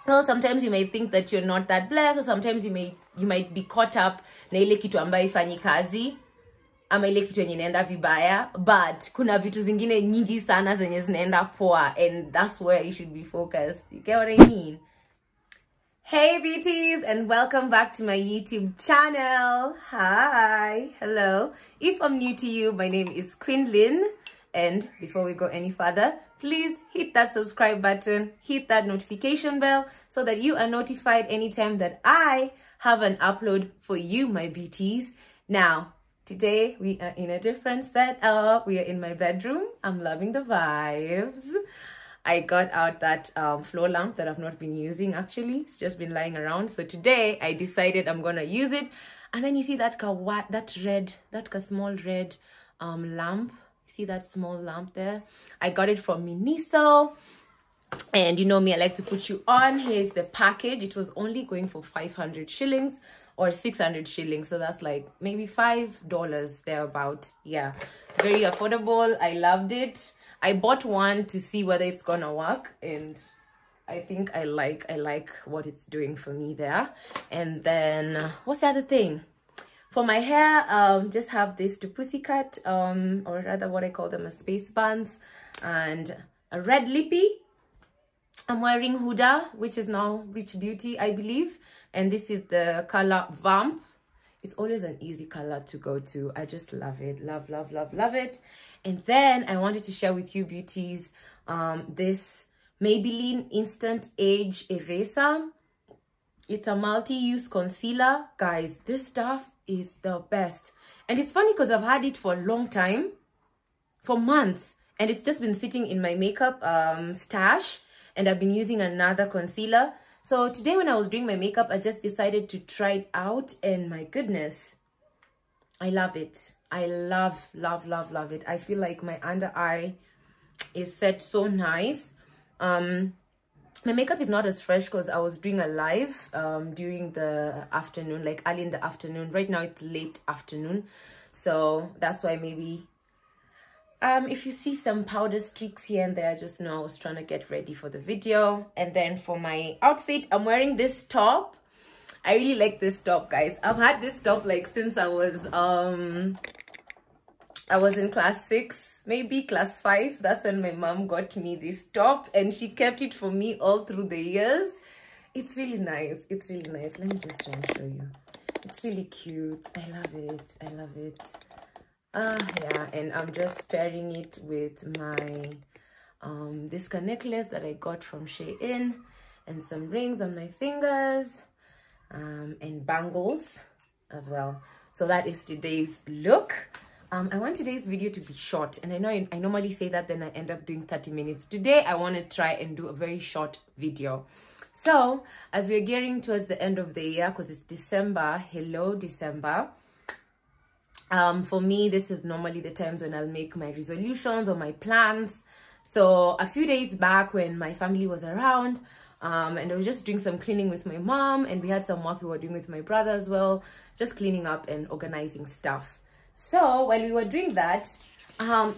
Well, sometimes you may think that you're not that blessed, or sometimes you might be caught up na ile kitu ambayo ifanyi kazi ama ile kitu yenye inaenda vibaya, but kuna vitu zingine nyingi sana zenye zinaenda poa, and that's where you should be focused. You get what I mean? Hey beauties, and welcome back to my YouTube channel. Hi, hello. If I'm new to you, my name is Kwin Lyn, and before we go any further, please hit that subscribe button, hit that notification bell so that you are notified anytime that I have an upload for you, my beauties. Now, today we are in a different setup. We are in my bedroom. I'm loving the vibes. I got out that floor lamp that I've not been using actually. It's just been lying around. So today I decided I'm gonna use it. And then you see that small red lamp. See that small lamp there? I got it from Miniso. And you know me, I like to put you on. Here's the package. It was only going for 500 shillings or 600 shillings. So that's like maybe $5 thereabout. Yeah, very affordable. I loved it. I bought one to see whether it's gonna work, and I think I like what it's doing for me there. And then what's the other thing? For my hair, just have this to pussycat, or rather what I call them as space buns, and a red lippy. I'm wearing Huda, which is now Rich Beauty, I believe, and this is the color Vamp. It's always an easy color to go to. I just love it. Love, love, love, love it. And then I wanted to share with you beauties this Maybelline Instant Age Eraser. It's a multi-use concealer. Guys, this stuff is the best. And it's funny because I've had it for a long time, for months. And it's just been sitting in my makeup stash. And I've been using another concealer. So today when I was doing my makeup, I just decided to try it out. And my goodness, I love it. I love, love, love, love it. I feel like my under eye is set so nice. My makeup is not as fresh because I was doing a live during the afternoon, like early in the afternoon. Right now it's late afternoon. So that's why maybe if you see some powder streaks here and there, just know I was trying to get ready for the video. And then for my outfit, I'm wearing this top. I really like this top, guys. I've had this top like since I was in class 6, maybe class 5. That's when my mom got me this top, and she kept it for me all through the years. It's really nice. It's really nice. Let me just try and show you. It's really cute. I love it. I love it. Yeah, and I'm just pairing it with my this necklace that I got from Shein, and some rings on my fingers, and bangles as well. So that is today's look. I want today's video to be short, and I know I normally say that, then I end up doing 30 minutes. Today I want to try and do a very short video. So as we're gearing towards the end of the year, because it's December, hello December, for me this is normally the times when I'll make my resolutions or my plans. So a few days back when my family was around, and I was just doing some cleaning with my mom, and we had some work we were doing with my brother as well, just cleaning up and organizing stuff. So while we were doing that,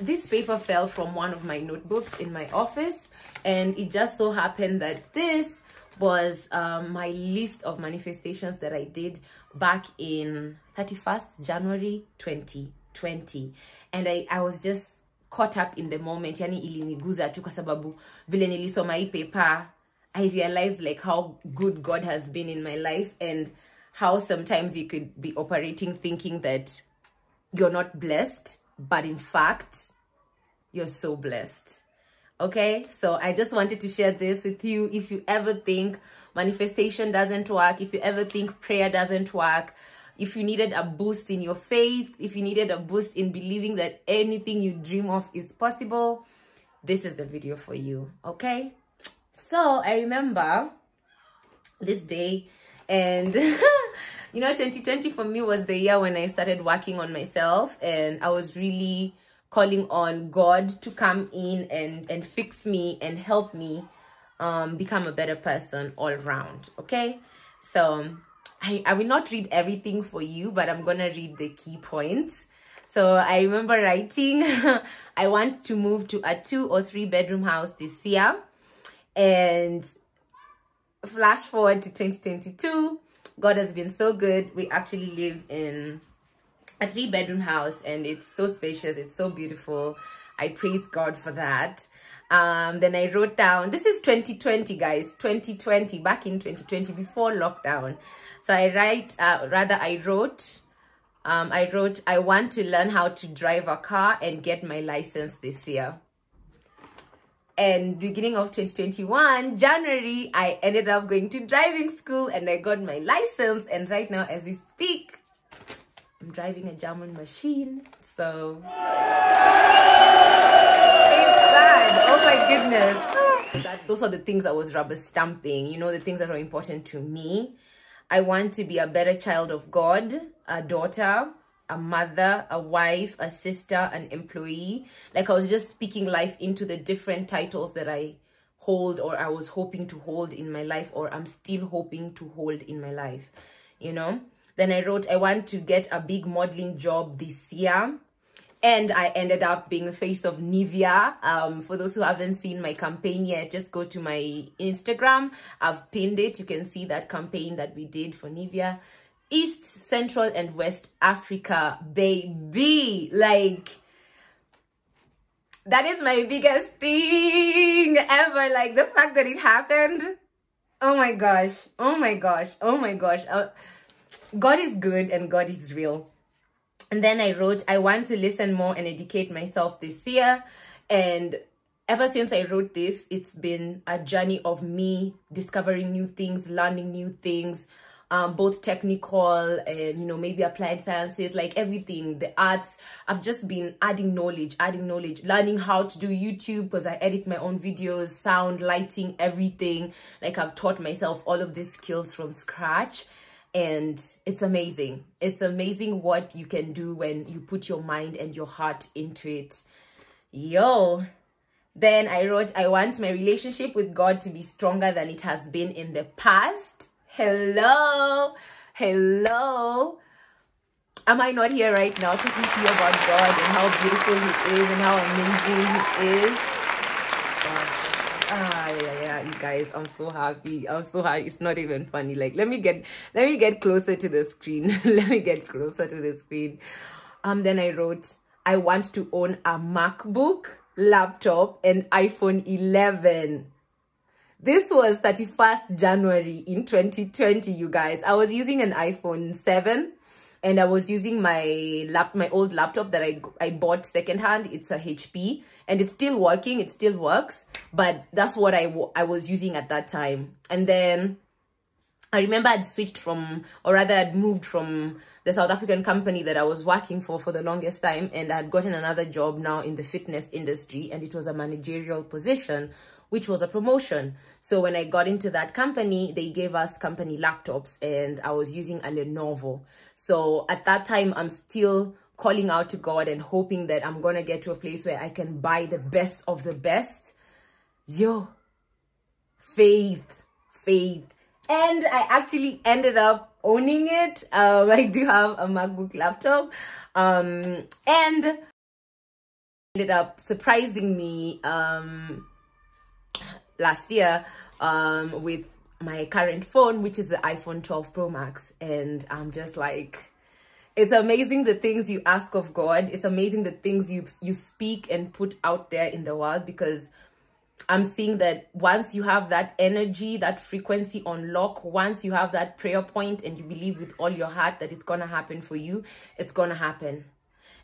this paper fell from one of my notebooks in my office, and it just so happened that this was my list of manifestations that I did back in 31st January 2020. And I was just caught up in the moment. Yani iliniguza tu kwa sababu vile nilisoma hii paper, I realized like how good God has been in my life, and how sometimes you could be operating thinking that you're not blessed, but in fact you're so blessed. Okay, so I just wanted to share this with you. If you ever think manifestation doesn't work, if you ever think prayer doesn't work, if you needed a boost in your faith, if you needed a boost in believing that anything you dream of is possible, this is the video for you. Okay, so I remember this day, and you know, 2020 for me was the year when I started working on myself, and I was really calling on God to come in and fix me and help me become a better person all around. Okay, so I will not read everything for you, but I'm gonna read the key points. So I remember writing I want to move to a 2 or 3 bedroom house this year, and flash forward to 2022. God has been so good. We actually live in a 3-bedroom house, and it's so spacious, it's so beautiful. I praise God for that. Then I wrote down, this is 2020, guys, 2020, back in 2020, before lockdown. So I wrote, I want to learn how to drive a car and get my license this year. And beginning of 2021, January, I ended up going to driving school and I got my license. And right now, as we speak, I'm driving a German machine. So, praise God. Oh my goodness. Those are the things I was rubber stamping, you know, the things that are important to me. I want to be a better child of God, a daughter, a mother, a wife, a sister, an employee. Like I was just speaking life into the different titles that I hold, or I was hoping to hold in my life, or I'm still hoping to hold in my life, you know. Then I wrote, I want to get a big modeling job this year. And I ended up being the face of Nivea. For those who haven't seen my campaign yet, just go to my Instagram. I've pinned it. You can see that campaign that we did for Nivea. East, Central, and West Africa, baby. Like, that is my biggest thing ever. Like, the fact that it happened. Oh my gosh. Oh my gosh. Oh my gosh. God is good and God is real. And then I wrote, I want to listen more and educate myself this year. And ever since I wrote this, it's been a journey of me discovering new things, learning new things, both technical and, you know, maybe applied sciences, like everything, the arts. I've just been adding knowledge, learning how to do YouTube because I edit my own videos, sound, lighting, everything. Like I've taught myself all of these skills from scratch. And it's amazing. It's amazing what you can do when you put your mind and your heart into it. Yo. Then I wrote, I want my relationship with God to be stronger than it has been in the past. Hello. Hello. Am I not here right now talking to you about God and how beautiful he is and how amazing he is? Yeah, you guys, I'm so happy. It's not even funny. Like, let me get closer to the screen. Let me get closer to the screen. Then I wrote, I want to own a MacBook, laptop, and iPhone 11. This was 31st January in 2020, you guys. I was using an iPhone 7. And I was using my old laptop that I bought secondhand. It's a HP, and it's still working. It still works, but that's what I was using at that time. And then I remember I'd switched from, or rather I'd moved from the South African company that I was working for the longest time, and I'd gotten another job now in the fitness industry, and it was a managerial position, which was a promotion. So when I got into that company, they gave us company laptops, and I was using a Lenovo. So at that time, I'm still calling out to God and hoping that I'm going to get to a place where I can buy the best of the best. Yo, faith. And I actually ended up owning it. I do have a MacBook laptop. And ended up surprising me last year with my current phone, which is the iPhone 12 Pro Max. And I'm just like, it's amazing the things you ask of God. It's amazing the things you speak and put out there in the world, because I'm seeing that once you have that energy, that frequency on lock, once you have that prayer point and you believe with all your heart that it's going to happen for you, it's going to happen.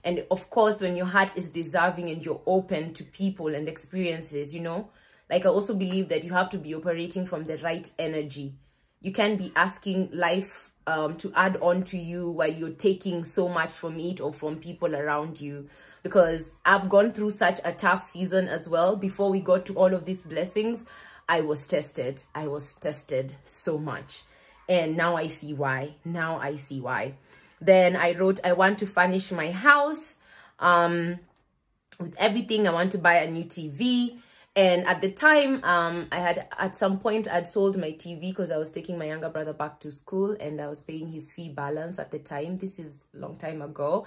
And of course, when your heart is deserving and you're open to people and experiences, you know, like I also believe that you have to be operating from the right energy. You can't be asking life to add on to you while you're taking so much from it or from people around you. Because I've gone through such a tough season as well. Before we got to all of these blessings, I was tested. I was tested so much. And now I see why. Now I see why. Then I wrote, I want to furnish my house with everything. I want to buy a new TV. And at the time, at some point, I'd sold my TV because I was taking my younger brother back to school and I was paying his fee balance at the time. This is a long time ago.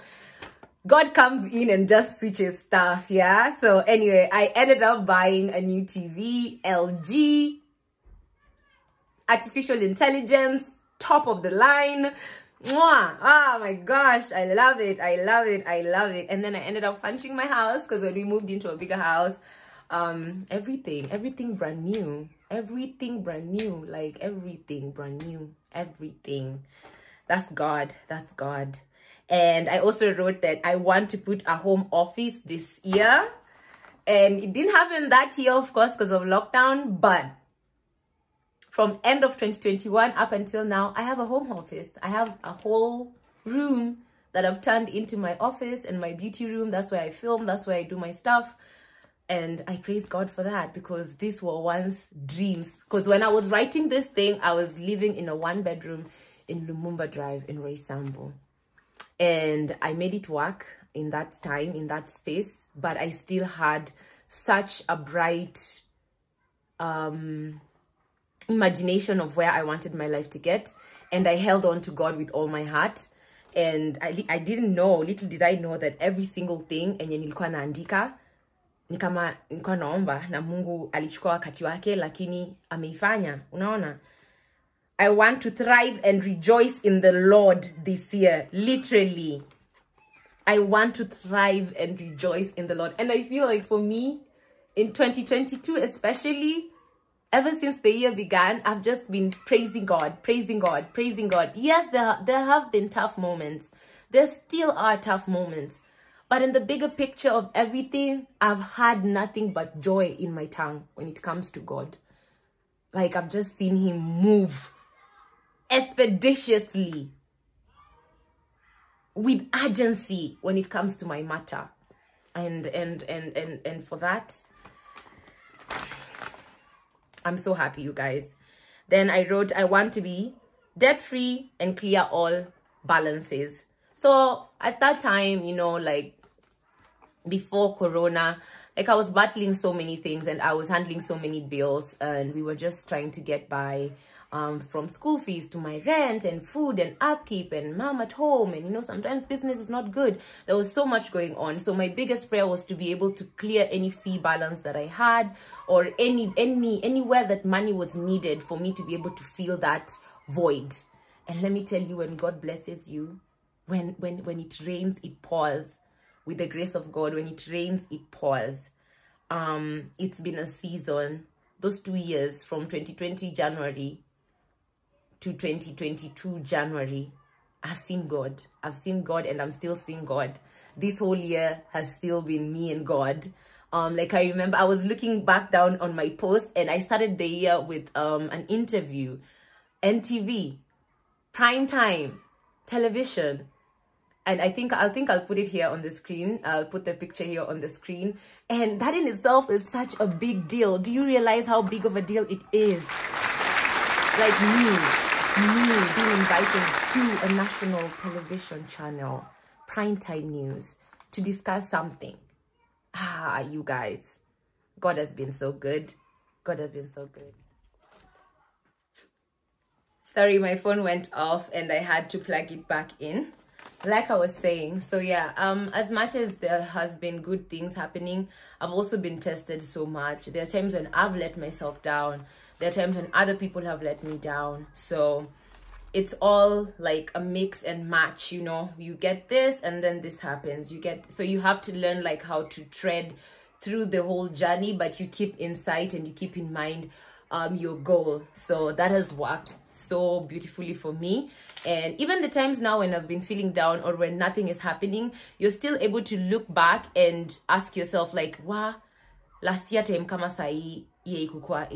God comes in and just switches stuff, yeah? So anyway, I ended up buying a new TV, LG. artificial intelligence, top of the line. Mwah! Oh my gosh, I love it. I love it. I love it. And then I ended up furnishing my house because when we moved into a bigger house, everything brand new. Everything brand new. Like everything brand new. Everything. That's God. That's God. And I also wrote that I want to put a home office this year. And it didn't happen that year, of course, because of lockdown. But from end of 2021 up until now, I have a home office. I have a whole room that I've turned into my office and my beauty room. That's where I film. That's where I do my stuff. And I praise God for that, because these were once dreams. Because when I was writing this thing, I was living in a 1-bedroom in Lumumba Drive in Roysambu. And I made it work in that time, in that space. But I still had such a bright imagination of where I wanted my life to get. And I held on to God with all my heart. And I didn't know, little did I know, that every single thing enye nilikuwa naandika ni kama nilikuwa naomba na Mungu alichukua wakati wake, lakini ameifanya. Unaona? I want to thrive and rejoice in the Lord this year. Literally. I want to thrive and rejoice in the Lord. And I feel like for me, in 2022 especially, ever since the year began, I've just been praising God, praising God, praising God. Yes, there have been tough moments. There still are tough moments. But in the bigger picture of everything, I've had nothing but joy in my tongue when it comes to God. Like, I've just seen him move expeditiously, with urgency when it comes to my matter. And for that, I'm so happy, you guys. Then I wrote, I want to be debt-free and clear all balances. So at that time, you know, like before Corona, like I was battling so many things and I was handling so many bills, and we were just trying to get by, from school fees to my rent and food and upkeep and mom at home. And, you know, sometimes business is not good. There was so much going on. So my biggest prayer was to be able to clear any fee balance that I had, or anywhere that money was needed for me to be able to fill that void. And let me tell you, when God blesses you, when it rains, it pours. With the grace of God, when it rains, it pours. It's been a season. Those 2 years, from 2020 January to 2022 January, I've seen God. I've seen God, and I'm still seeing God. This whole year has still been me and God. Like I remember, I was looking back down on my post, and I started the year with an interview, NTV, prime time, television. And I think I'll put it here on the screen. I'll put the picture here on the screen. And that in itself is such a big deal. Do you realize how big of a deal it is? Like me being invited to a national television channel, primetime news, to discuss something. Ah, you guys. God has been so good. God has been so good. Sorry, my phone went off and I had to plug it back in. Like I was saying, so yeah, as much as there has been good things happening, I've also been tested so much. There are times when I've let myself down. There are times when other people have let me down. So it's all like a mix and match, you know. You get this and then this happens. So you have to learn like how to tread through the whole journey, but you keep in sight and you keep in mind your goal. So that has worked so beautifully for me. And even the times now when I've been feeling down or when nothing is happening, you're still able to look back and ask yourself like, wow, last year time kama sahi, iye kukua,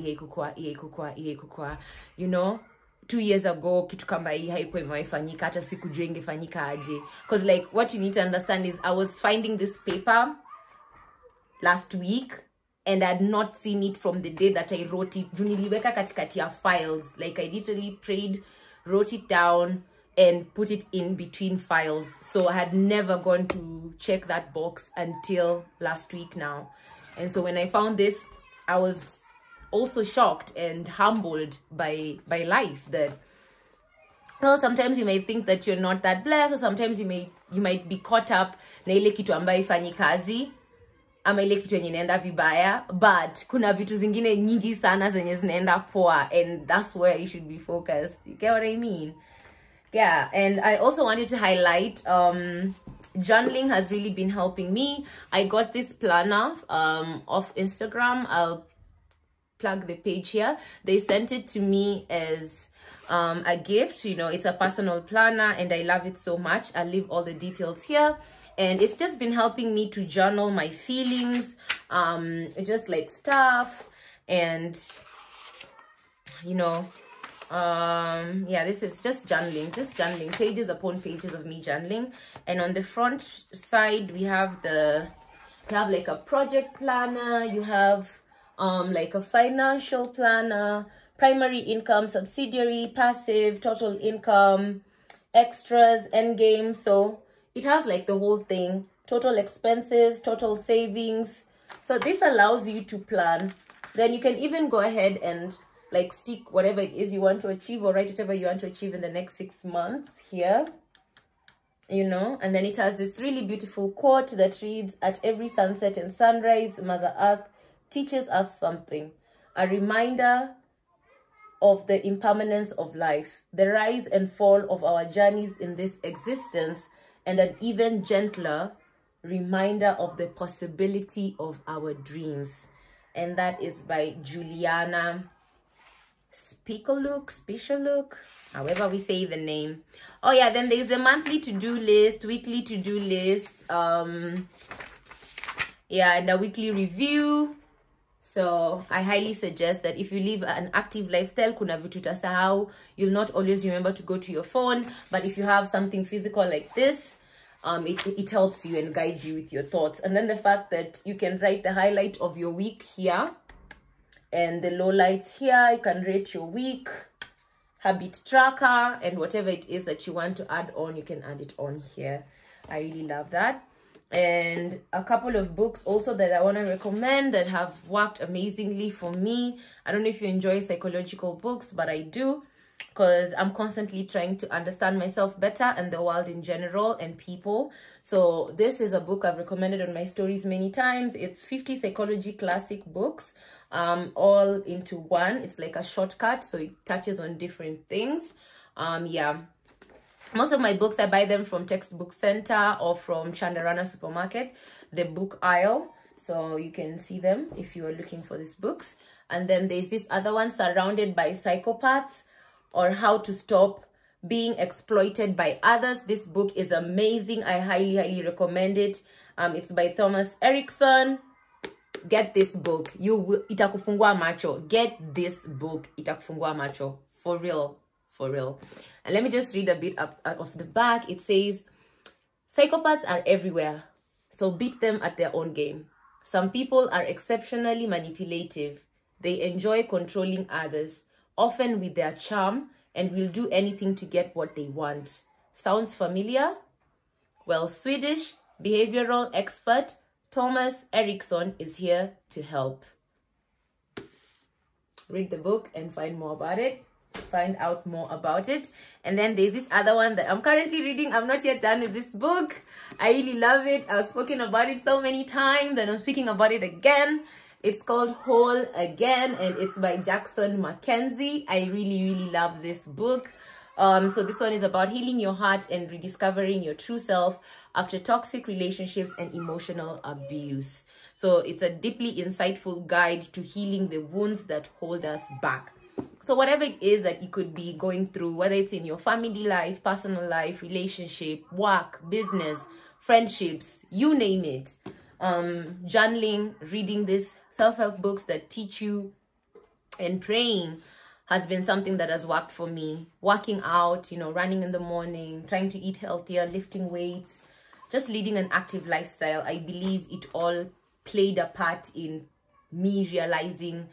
you know, 2 years ago, kitu kama hii haikuwa imefanyika, hata sikujua ingefanyika aje. Because like what you need to understand is I was finding this paper last week, and I had not seen it from the day that I wrote it. Juniliweka katikati ya files. Like I literally prayed, wrote it down, and put it in between files. So I had never gone to check that box until last week now. And so when I found this, I was also shocked and humbled by life. That, well, sometimes you may think that you're not that blessed, or sometimes you might be caught up na ile kitu ambayo ifanyi kazi. ama ile kitu yenye inaenda vibaya, but kuna vitu zingine nyingi sana zenye zinaenda poa, and that's where you should be focused. You get what I mean? Yeah. And I also wanted to highlight journaling has really been helping me. I got this planner off Instagram. I'll plug the page here. They sent it to me as a gift. You know, it's a personal planner and I love it so much. I'll leave all the details here. And it's just been helping me to journal my feelings, just like stuff, and you know, yeah, this is just journaling, pages upon pages of me journaling. And on the front side we have like a project planner, you have like a financial planner, primary income, subsidiary, passive, total income, extras, end game. So it has like the whole thing, total expenses, total savings. So this allows you to plan. Then you can even go ahead and like stick whatever it is you want to achieve, or write whatever you want to achieve in the next 6 months here, you know. And then it has this really beautiful quote that reads, "At every sunset and sunrise, Mother Earth teaches us something, a reminder of the impermanence of life, the rise and fall of our journeys in this existence, and an even gentler reminder of the possibility of our dreams." And that is by Juliana Spicaluk, however we say the name. Oh yeah, then there's a monthly to-do list, weekly to-do list, yeah, and a weekly review. So I highly suggest that if you live an active lifestyle, kuna vitu utasahau, you'll not always remember to go to your phone. But if you have something physical like this, it helps you and guides you with your thoughts. And then the fact that you can write the highlight of your week here and the lowlights here. You can rate your week, habit tracker, and whatever it is that you want to add on, you can add it on here. I really love that. And a couple of books also that I want to recommend that have worked amazingly for me. I don't know if you enjoy psychological books, but I do, because I'm constantly trying to understand myself better and the world in general and people. So this is a book I've recommended on my stories many times. It's 50 psychology classic books, all into one. It's like a shortcut, so it touches on different things. Yeah, most of my books, I buy them from Textbook Center or from Chandarana Supermarket, the book aisle. So you can see them if you are looking for these books. And then there's this other one, Surrounded by Psychopaths, or How to Stop Being Exploited by Others. This book is amazing. I highly recommend it. It's by Thomas Erickson. Get this book. You will, itakufungua macho. Get this book. Itakufungua macho. For real. For real. And let me just read a bit of the back. It says, "Psychopaths are everywhere, so beat them at their own game. Some people are exceptionally manipulative. They enjoy controlling others, often with their charm, and will do anything to get what they want." Sounds familiar? Well, Swedish behavioral expert Thomas Erickson is here to help. Read the book and find more about it. Find out more about it. And then there's this other one that I'm currently reading. I'm not yet done with this book. I really love it. I've spoken about it so many times and I'm speaking about it again. It's called Whole Again, and it's by Jackson Mackenzie. I really love this book. So this one is about healing your heart and rediscovering your true self after toxic relationships and emotional abuse. So it's a deeply insightful guide to healing the wounds that hold us back. So whatever it is that you could be going through, whether it's in your family life, personal life, relationship, work, business, friendships, you name it, journaling, reading these self-help books that teach you, and praying has been something that has worked for me. Working out, you know, running in the morning, trying to eat healthier, lifting weights, just leading an active lifestyle. I believe it all played a part in me realizing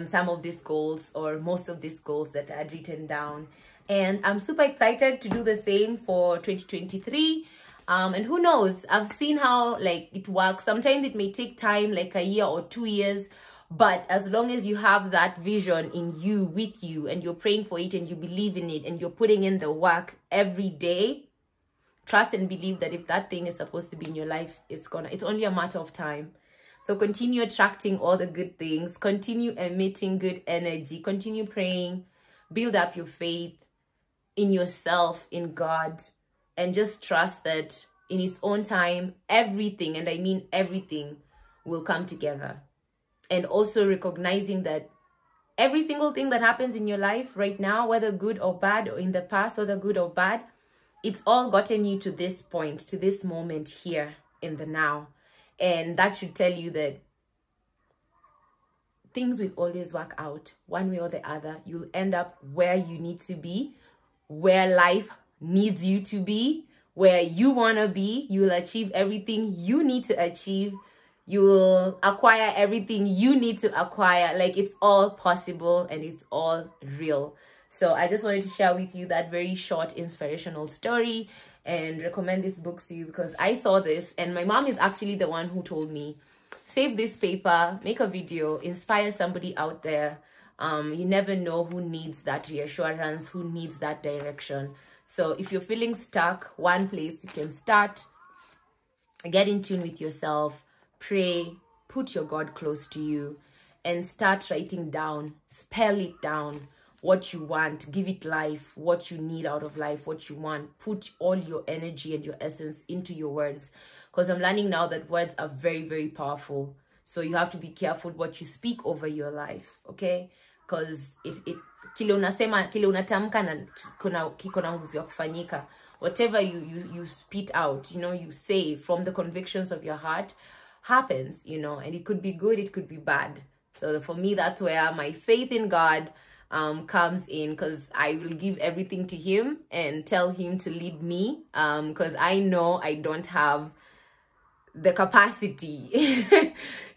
some of these goals, or most of these goals that I had written down. And I'm super excited to do the same for 2023. And who knows, I've seen how like it works. Sometimes it may take time, like a year or 2 years, but as long as you have that vision in you, with you, and you're praying for it and you believe in it and you're putting in the work every day, trust and believe that if that thing is supposed to be in your life, it's only a matter of time. So continue attracting all the good things, continue emitting good energy, continue praying, build up your faith in yourself, in God, and just trust that in His own time, everything, and I mean everything, will come together. And also recognizing that every single thing that happens in your life right now, whether good or bad, or in the past, whether good or bad, it's all gotten you to this point, to this moment here in the now. And that should tell you that things will always work out one way or the other. You'll end up where you need to be, where life needs you to be, where you want to be. You'll achieve everything you need to achieve. You will acquire everything you need to acquire. Like, it's all possible and it's all real. So I just wanted to share with you that very short inspirational story and recommend these books to you, because I saw this and my mom is actually the one who told me, save this paper, make a video, inspire somebody out there. You never know who needs that reassurance, who needs that direction. So if you're feeling stuck, one place you can start, get in tune with yourself, pray, put your God close to you, and start writing down, spell it down, what you want, give it life, what you need out of life, what you want. Put all your energy and your essence into your words, because I'm learning now that words are very, very powerful. So you have to be careful what you speak over your life, okay? Because kile unasema, kile unatamka na kiko na nguvu ya kufanyika. Whatever you spit out, you know, you say from the convictions of your heart, happens, you know, and it could be good, it could be bad. So for me, that's where my faith in God comes in, because I will give everything to Him and tell Him to lead me, because I know I don't have the capacity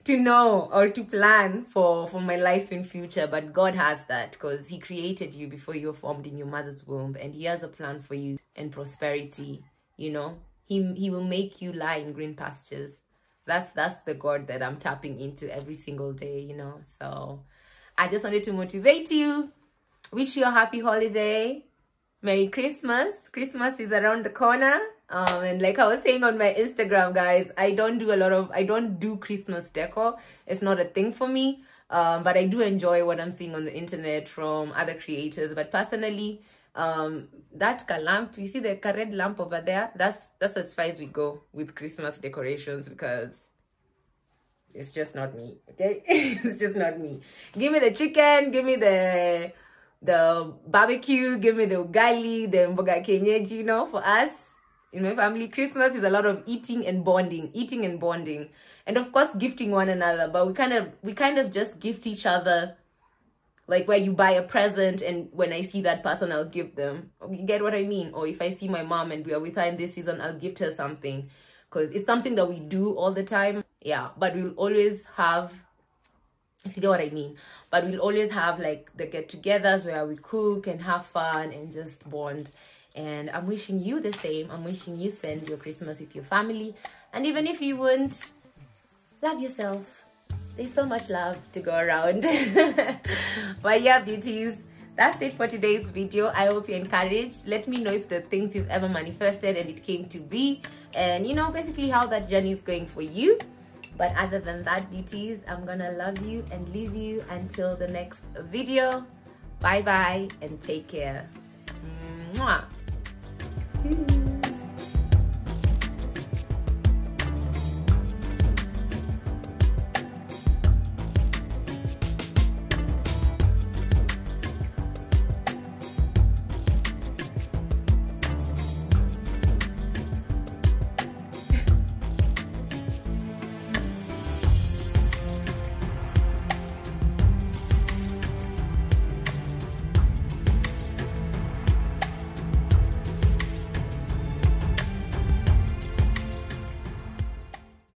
to know or to plan for my life in future, but God has that, because He created you before you were formed in your mother's womb, and He has a plan for you and prosperity. You know, He will make you lie in green pastures. That's the God that I'm tapping into every single day, you know. So I just wanted to motivate you, wish you a happy holiday, Merry Christmas. Christmas is around the corner. And like I was saying on my Instagram, guys, I don't do Christmas decor. It's not a thing for me. But I do enjoy what I'm seeing on the internet from other creators. But personally, that lamp, you see the red lamp over there, that's as far as we go with Christmas decorations, because it's just not me, okay? It's just not me. Give me the chicken, give me the barbecue, give me the ugali, the mboga kienyeji. You know, for us in my family, Christmas is a lot of eating and bonding, and of course gifting one another. But we kind of just gift each other, like where you buy a present and when I see that person, I'll give them. You get what I mean? Or if I see my mom and we are with her in this season, I'll gift her something, because it's something that we do all the time. Yeah, but we'll always have, if you get what I mean, but we'll always have like the get-togethers where we cook and have fun and just bond. And I'm wishing you the same. I'm wishing you spend your Christmas with your family. And even if you wouldn't, love yourself. There's so much love to go around. But yeah, beauties, that's it for today's video. I hope you're encouraged. Let me know if the things you've ever manifested and it came to be, and you know, basically how that journey is going for you. But other than that, beauties, I'm gonna love you and leave you until the next video. Bye bye and take care. Mwah.